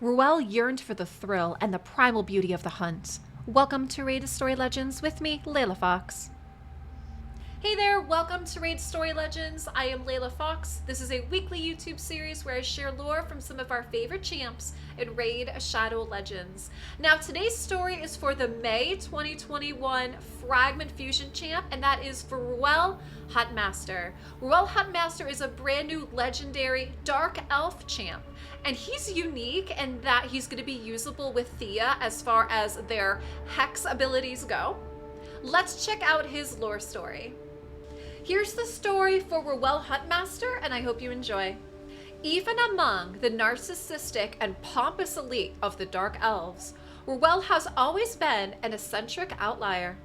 Ruel yearned for the thrill and the primal beauty of the hunt. Welcome to Raid Story Legends with me, LeilaFox. Hey there, welcome to Raid Story Legends. I am LeilaFox. This is a weekly YouTube series where I share lore from some of our favorite champs in Raid Shadow Legends. Now today's story is for the May 2021 Fragment Fusion champ, and that is for Ruel Huntmaster. Ruel Huntmaster is a brand new legendary Dark Elf champ, and he's unique in that he's going to be usable with Thea as far as their Hex abilities go. Let's check out his lore story. Here's the story for Ruel Huntmaster, and I hope you enjoy. Even among the narcissistic and pompous elite of the Dark Elves, Ruel has always been an eccentric outlier.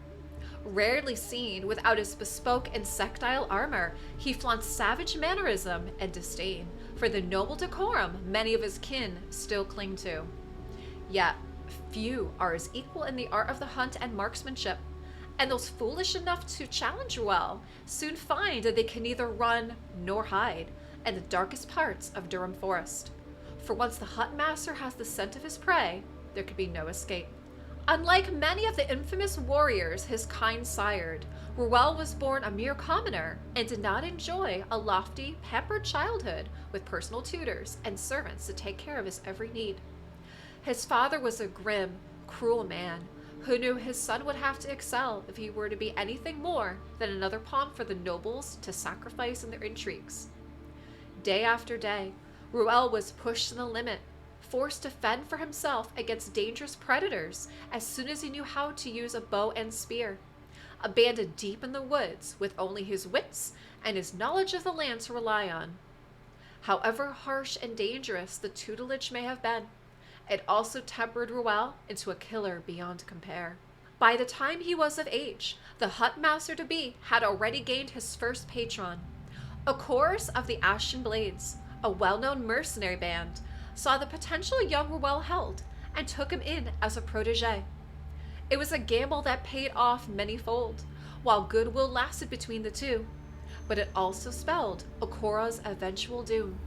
Rarely seen without his bespoke insectile armor, he flaunts savage mannerism and disdain for the noble decorum many of his kin still cling to. Yet, few are as equal in the art of the hunt and marksmanship. And those foolish enough to challenge Ruel soon find that they can neither run nor hide in the darkest parts of Durham Forest. For once the Huntmaster has the scent of his prey, there could be no escape. Unlike many of the infamous warriors his kind sired, Ruel was born a mere commoner and did not enjoy a lofty, pampered childhood with personal tutors and servants to take care of his every need. His father was a grim, cruel man who knew his son would have to excel if he were to be anything more than another pawn for the nobles to sacrifice in their intrigues. Day after day, Ruel was pushed to the limit, forced to fend for himself against dangerous predators as soon as he knew how to use a bow and spear, abandoned deep in the woods with only his wits and his knowledge of the land to rely on. However harsh and dangerous the tutelage may have been, it also tempered Ruel into a killer beyond compare. By the time he was of age, the Huntmaster-to-be had already gained his first patron. A chorus of the Ashen Blades, a well-known mercenary band, saw the potential young Ruel held and took him in as a protege. It was a gamble that paid off many-fold, while goodwill lasted between the two, but it also spelled Ikora's eventual doom.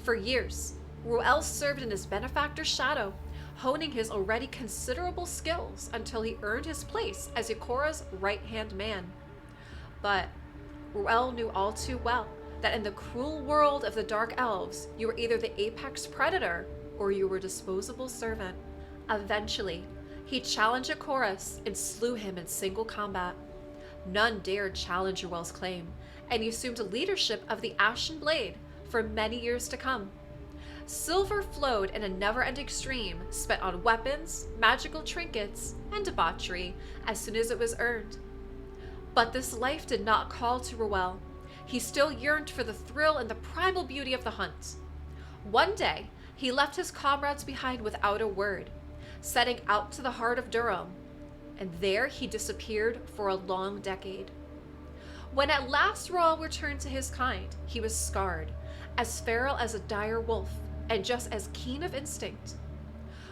For years, Ruel served in his benefactor's shadow, honing his already considerable skills until he earned his place as Ikora's right-hand man. But Ruel knew all too well that in the cruel world of the Dark Elves, you were either the apex predator or you were a disposable servant. Eventually, he challenged Ikora's and slew him in single combat. None dared challenge Ruel's claim, and he assumed leadership of the Ashen Blade for many years to come. Silver flowed in a never-ending stream spent on weapons, magical trinkets, and debauchery as soon as it was earned. But this life did not call to Ruel. He still yearned for the thrill and the primal beauty of the hunt. One day, he left his comrades behind without a word, setting out to the heart of Durham, and there he disappeared for a long decade. When at last Ruel returned to his kind, he was scarred, as feral as a dire wolf, and just as keen of instinct.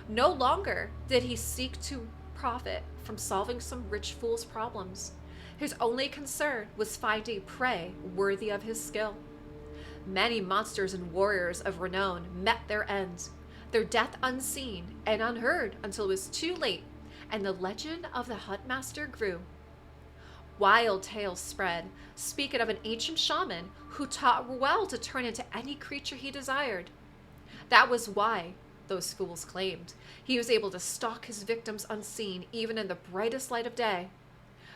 No longer did he seek to profit from solving some rich fool's problems. His only concern was finding prey worthy of his skill. Many monsters and warriors of renown met their ends, their death unseen and unheard until it was too late, and the legend of the Huntmaster grew. Wild tales spread, speaking of an ancient shaman who taught Ruel to turn into any creature he desired. That was why, those fools claimed, he was able to stalk his victims unseen even in the brightest light of day.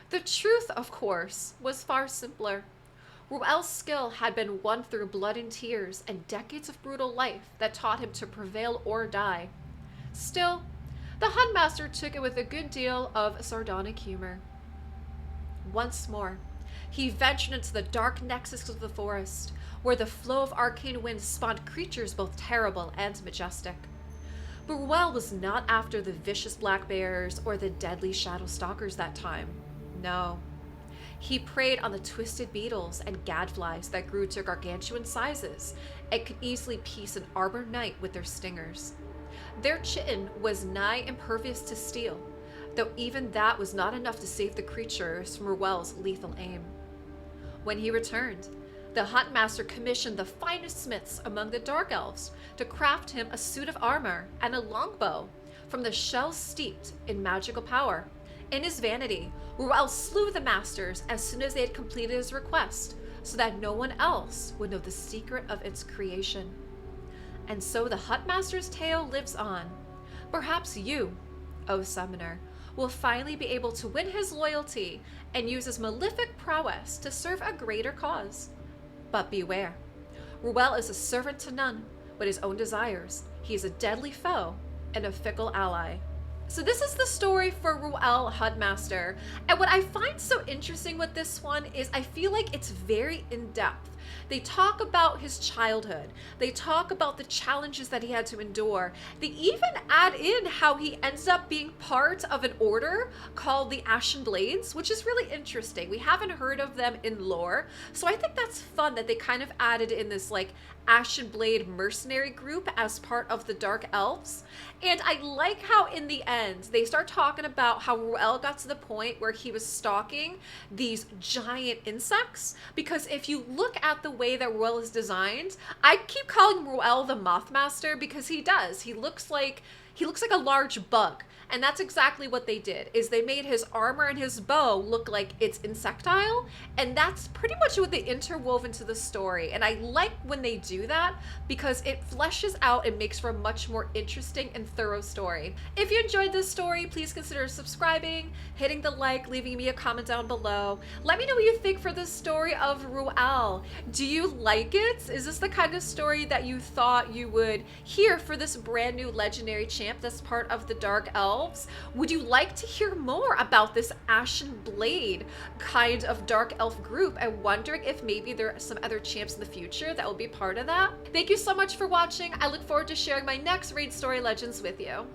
The truth, of course, was far simpler. Ruel's skill had been won through blood and tears and decades of brutal life that taught him to prevail or die. Still, the Huntmaster took it with a good deal of sardonic humor. Once more, he ventured into the dark nexus of the forest, where the flow of arcane winds spawned creatures both terrible and majestic. But Ruel was not after the vicious black bears or the deadly shadow stalkers that time. No. He preyed on the twisted beetles and gadflies that grew to gargantuan sizes and could easily piece an armored knight with their stingers. Their chitin was nigh impervious to steel, though even that was not enough to save the creatures from Ruel's lethal aim. When he returned, The Huntmaster commissioned the finest smiths among the Dark Elves to craft him a suit of armor and a longbow from the shells steeped in magical power. In his vanity, Ruel slew the masters as soon as they had completed his request, so that no one else would know the secret of its creation. And so the Huntmaster's tale lives on. Perhaps you, O Summoner, will finally be able to win his loyalty and use his malefic prowess to serve a greater cause. But beware, Ruel is a servant to none but his own desires. He is a deadly foe and a fickle ally. So this is the story for Ruel Huntmaster. And what I find so interesting with this one is I feel like it's very in-depth. They talk about his childhood. They talk about the challenges that he had to endure. They even add in how he ends up being part of an order called the Ashen Blades, which is really interesting. We haven't heard of them in lore. So I think that's fun that they kind of added in this like Ashen Blade mercenary group as part of the Dark Elves. And I like how in the end, they start talking about how Ruel got to the point where he was stalking these giant insects. Because if you look at the way that Ruel is designed, I keep calling Ruel the Mothmaster because he does. He looks like a large bug. And that's exactly what they did, is they made his armor and his bow look like it's insectile. And that's pretty much what they interwove into the story. And I like when they do that because it fleshes out and makes for a much more interesting and thorough story. If you enjoyed this story, please consider subscribing, hitting the like, leaving me a comment down below. Let me know what you think for this story of Ruel. Do you like it? Is this the kind of story that you thought you would hear for this brand new legendary champ that's part of the Dark Elves? Would you like to hear more about this Ashen Blade kind of Dark Elf group? I'm wondering if maybe there are some other champs in the future that will be part of that. Thank you so much for watching. I look forward to sharing my next Raid Story Legends with you.